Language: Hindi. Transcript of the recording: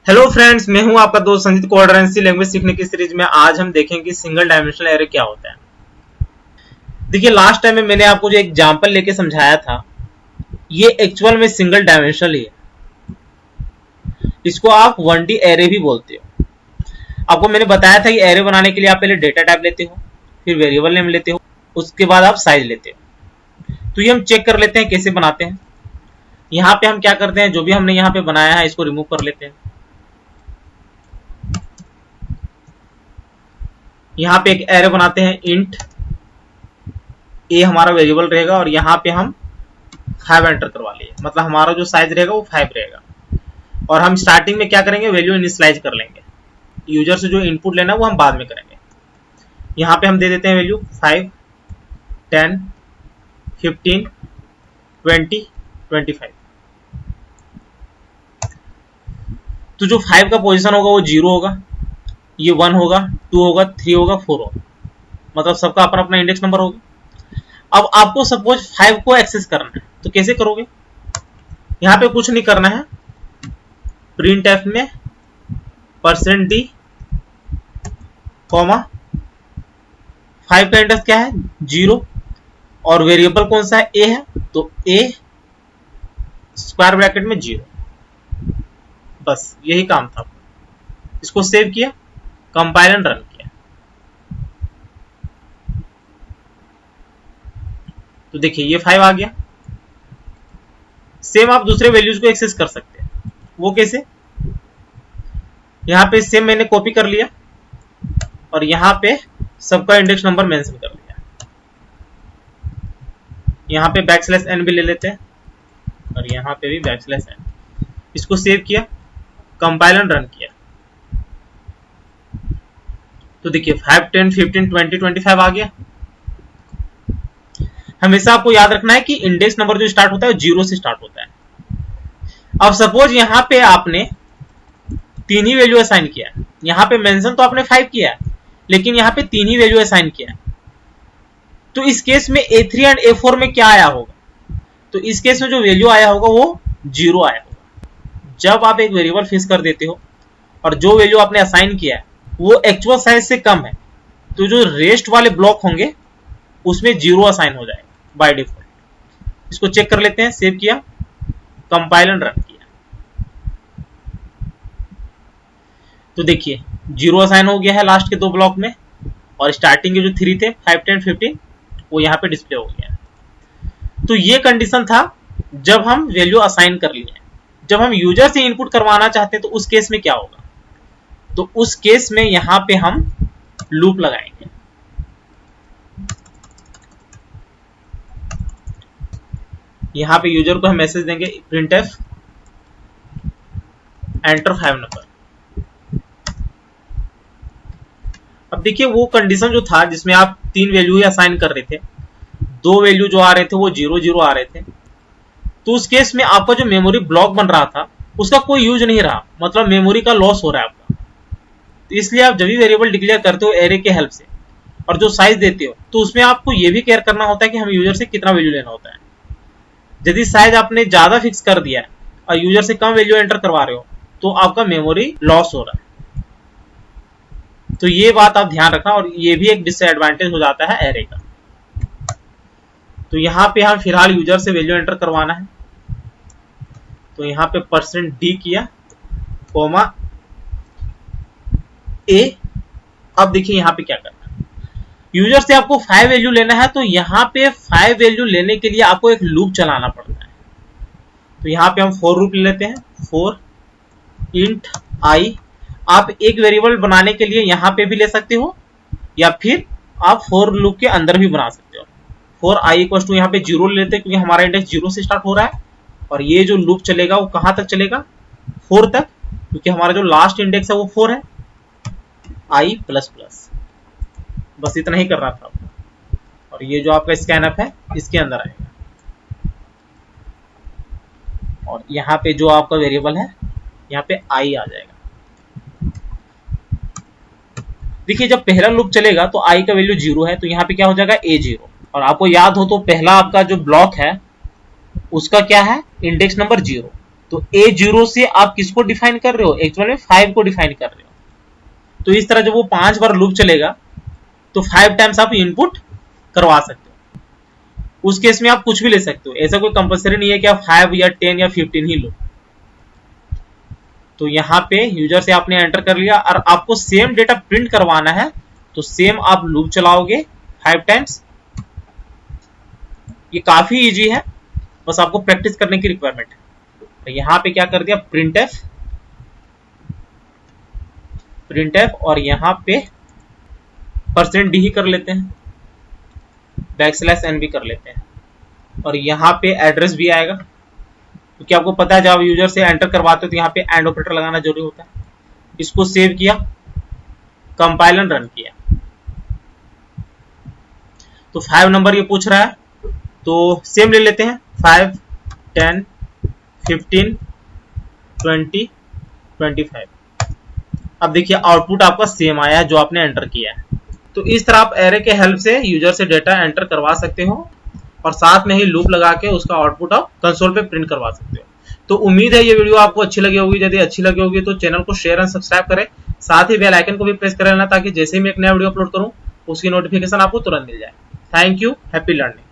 हेलो फ्रेंड्स, मैं हूं आपका दोस्त संजीत कोऑर्डिनेंसी लैंग्वेज सीखने की सीरीज में। आज हम देखेंगे सिंगल डायमेंशनल एरे क्या होता है। देखिए, लास्ट टाइम में मैंने आपको जो एग्जांपल लेके समझाया था, ये एक्चुअल में सिंगल डायमेंशनल ही है। इसको आप 1D एरे भी बोलते हो। आपको मैंने बताया था कि एरे बनाने के लिए आप पहले डेटा टाइप लेते हो, फिर वेरिएबल नेम लेते हो, उसके बाद आप साइज लेते हो। तो ये हम चेक कर लेते हैं कैसे बनाते हैं। यहाँ पे हम क्या करते हैं, जो भी हमने यहाँ पे बनाया है इसको रिमूव कर लेते हैं। यहाँ पे एक एरे बनाते हैं, इंट ए हमारा वेरिएबल रहेगा और यहाँ पे हम 5 एंटर करवा लिए, मतलब हमारा जो साइज रहेगा वो 5 रहेगा। और हम स्टार्टिंग में क्या करेंगे, वैल्यू इनिशियलाइज कर लेंगे। यूजर से जो इनपुट लेना है वो हम बाद में करेंगे। यहाँ पे हम दे देते हैं वैल्यू 5, 10, 15, 20, 25। तो जो 5 का पोजीशन होगा वो 0 होगा, ये 1 होगा, 2 होगा, 3 होगा, 4 होगा, मतलब सबका अपना अपना इंडेक्स नंबर होगा। अब आपको सपोज 5 को एक्सेस करना है, तो कैसे करोगे? यहाँ पे कुछ नहीं करना है, प्रिंट एफ में %d, 5 का इंडेक्स क्या है 0 और वेरिएबल कौन सा है a है, तो a स्क्वायर ब्रैकेट में 0। बस यही काम था। इसको सेव किया, कंपाइल एंड रन किया, तो देखिए ये 5 आ गया। सेम आप दूसरे वैल्यूज को एक्सेस कर सकते हैं। वो कैसे? यहाँ पे सेम मैंने कॉपी कर लिया और यहाँ पे सबका इंडेक्स नंबर मेंशन कर लिया। यहाँ पे \n भी ले लेते हैं और यहाँ पे भी \n। इसको सेव किया, कंपाइल एंड रन किया, तो देखिए 5, 10, 15, 20, 25 आ गया। हमेशा आपको याद रखना है कि इंडेक्स नंबर जो स्टार्ट होता है 0 से स्टार्ट होता है। अब सपोज यहाँ पे आपने 3 ही वैल्यू असाइन किया, यहाँ पे मेंशन तो आपने 5 किया लेकिन यहाँ पे 3 ही वैल्यू असाइन किया, तो इस केस में A3 एंड A4 में क्या आया होगा? तो इस केस में जो वैल्यू आया होगा वो 0 आया होगा। जब आप एक वेरिएबल फिक्स कर देते हो और जो वैल्यू आपने असाइन किया है वो एक्चुअल साइज से कम है, तो जो रेस्ट वाले ब्लॉक होंगे उसमें 0 असाइन हो जाएगा बाय डिफॉल्ट। इसको चेक कर लेते हैं, सेव किया, कंपाइल एंड रन किया, तो देखिए 0 असाइन हो गया है लास्ट के 2 ब्लॉक में, और स्टार्टिंग के जो 3 थे 5, 10, 15 वो यहाँ पे डिस्प्ले हो गया। तो ये कंडीशन था जब हम वैल्यू असाइन कर लिए। जब हम यूजर से इनपुट करवाना चाहते हैं तो उस केस में क्या होगा? तो उस केस में यहां पे हम लूप लगाएंगे। यहां पे यूजर को हम मैसेज देंगे printf एंटर 5 नंबर। अब देखिए वो कंडीशन जो था जिसमें आप 3 वैल्यू ही असाइन कर रहे थे, 2 वैल्यू जो आ रहे थे वो 0, 0 आ रहे थे, तो उस केस में आपका जो मेमोरी ब्लॉक बन रहा था उसका कोई यूज नहीं रहा, मतलब मेमोरी का लॉस हो रहा है आपका। तो इसलिए आप जब भी वेरिएबल डिक्लेयर करते हो एरे के हेल्प से और जो साइज देते हो, तो उसमें आपको ये भी केयर करना होता है कि हम यूजर से कितना वैल्यू लेना होता है। यदि साइज आपने ज्यादा फिक्स कर दिया है और यूजर से कम वैल्यू एंटर करवा रहे हो तो आपका मेमोरी लॉस हो रहा है। तो ये बात आप ध्यान रखना, और ये भी एक डिसएडवांटेज हो जाता है एरे का। तो यहाँ पे हम फिलहाल यूजर से वैल्यू एंटर करवाना है, तो यहाँ पे %d किया, a। अब देखिए यहाँ पे क्या करना है, यूजर से आपको 5 वैल्यू लेना है, तो यहाँ पे 5 वैल्यू लेने के लिए आपको एक लूप चलाना पड़ता है। तो यहाँ पे हम फॉर लूप ले लेते हैं, फॉर इंट i। आप एक वेरिएबल बनाने के लिए यहाँ पे भी ले सकते हो या फिर आप फॉर लूप के अंदर भी बना सकते हो। फॉर i इक्वल टू यहाँ पे 0 ले लेते हैं क्योंकि हमारा इंडेक्स 0 से स्टार्ट हो रहा है, और ये जो लूप चलेगा वो कहां तक चलेगा, 4 तक, क्योंकि हमारा जो लास्ट इंडेक्स है वो 4 है, i++। बस इतना ही करना था आपको, और ये जो आपका स्कैनअप है इसके अंदर आएगा, और यहाँ पे जो आपका वेरिएबल है यहाँ पे i आ जाएगा। देखिए जब पहला लूप चलेगा तो i का वैल्यू 0 है, तो यहाँ पे क्या हो जाएगा a0। और आपको याद हो तो पहला आपका जो ब्लॉक है उसका क्या है, इंडेक्स नंबर 0, तो A0 से आप किसको डिफाइन कर रहे हो, एक्चुअल में 5 को डिफाइन कर रहे हो। तो इस तरह जब वो 5 बार लूप चलेगा तो 5 टाइम्स आप इनपुट करवा सकते हो। उस केस में आप कुछ भी ले सकते हो, ऐसा कोई कंपलसरी नहीं है कि आप 5 या 10 या 15 ही लो। तो यहाँ पे यूजर से आपने एंटर कर लिया और आपको सेम डेटा प्रिंट करवाना है, तो सेम आप लूप चलाओगे 5 टाइम्स। ये काफी इजी है, बस आपको प्रैक्टिस करने की रिक्वायरमेंट है। तो यहाँ पे क्या कर दिया, प्रिंटफ और यहाँ पे %d ही कर लेते हैं, \n भी कर लेते हैं, और यहाँ पे एड्रेस भी आएगा, क्योंकि आपको पता है जब आप यूजर से एंटर करवाते हो तो यहाँ पे एंड ऑपरेटर लगाना जरूरी होता है। इसको सेव किया, कंपाइल रन किया, तो 5 नंबर ये पूछ रहा है, तो सेम ले लेते हैं 5, 10, 15, 20, 25। अब देखिए आउटपुट आपका सेम आया है जो आपने एंटर किया है। तो इस तरह आप एरे के हेल्प से यूजर से डेटा एंटर करवा सकते हो और साथ में ही लूप लगा के उसका आउटपुट आप कंसोल पे प्रिंट करवा सकते हो। तो उम्मीद है ये वीडियो आपको अच्छी लगी होगी। यदि अच्छी लगी होगी तो चैनल को शेयर एंड सब्सक्राइब करें, साथ ही बेल आइकन को भी प्रेस कर लेना ताकि जैसे ही मैं एक नया वीडियो अपलोड करूं उसकी नोटिफिकेशन आपको तुरंत मिल जाए। Thank you, happy learning.